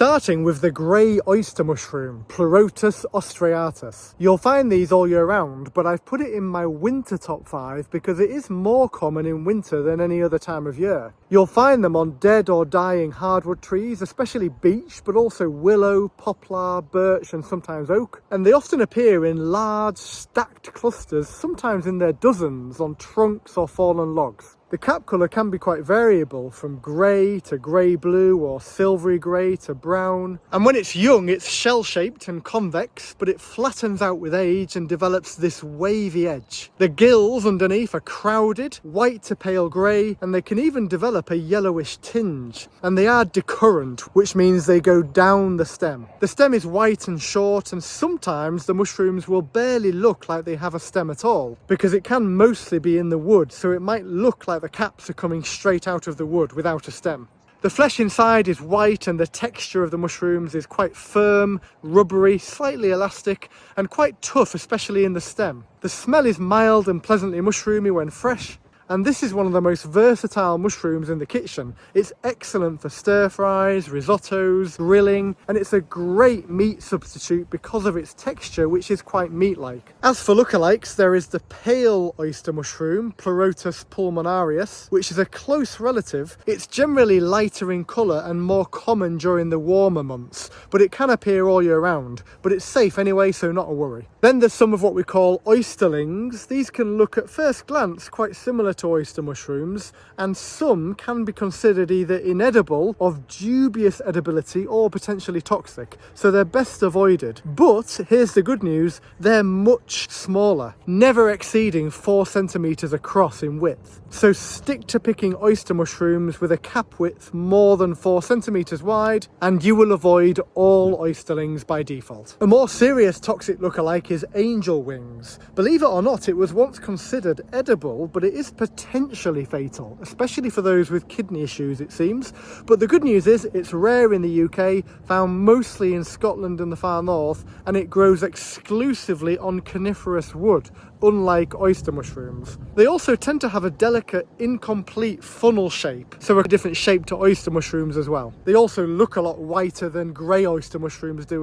Starting with the grey oyster mushroom, Pleurotus ostreatus. You'll find these all year round, but I've put it in my winter top 5 because it is more common in winter than any other time of year. You'll find them on dead or dying hardwood trees, especially beech, but also willow, poplar, birch and sometimes oak. And they often appear in large, stacked clusters, sometimes in their dozens, on trunks or fallen logs. The cap colour can be quite variable, from grey to grey-blue or silvery grey to brown. And when it's young, it's shell-shaped and convex, but it flattens out with age and develops this wavy edge. The gills underneath are crowded, white to pale grey, and they can even develop a yellowish tinge. And they are decurrent, which means they go down the stem. The stem is white and short, and sometimes the mushrooms will barely look like they have a stem at all, because it can mostly be in the wood, so it might look like the caps are coming straight out of the wood without a stem. The flesh inside is white and the texture of the mushrooms is quite firm, rubbery, slightly elastic and quite tough, especially in the stem. The smell is mild and pleasantly mushroomy when fresh. And this is one of the most versatile mushrooms in the kitchen. It's excellent for stir fries, risottos, grilling, and it's a great meat substitute because of its texture, which is quite meat-like. As for lookalikes, there is the pale oyster mushroom, Pleurotus pulmonarius, which is a close relative. It's generally lighter in colour and more common during the warmer months, but it can appear all year round. But it's safe anyway, so not a worry. Then there's some of what we call oysterlings. These can look at first glance quite similar to oyster mushrooms, and some can be considered either inedible, of dubious edibility, or potentially toxic, so they're best avoided. But here's the good news, they're much smaller, never exceeding 4 centimeters across in width. So stick to picking oyster mushrooms with a cap width more than 4 centimeters wide, and you will avoid all oysterlings by default. A more serious toxic lookalike is angel wings. Believe it or not, it was once considered edible, but it is potentially fatal, especially for those with kidney issues, it seems. But the good news is it's rare in the UK, found mostly in Scotland and the far north, and it grows exclusively on coniferous wood, unlike oyster mushrooms. They also tend to have a delicate, incomplete funnel shape, so a different shape to oyster mushrooms as well. They also look a lot whiter than grey oyster mushrooms do.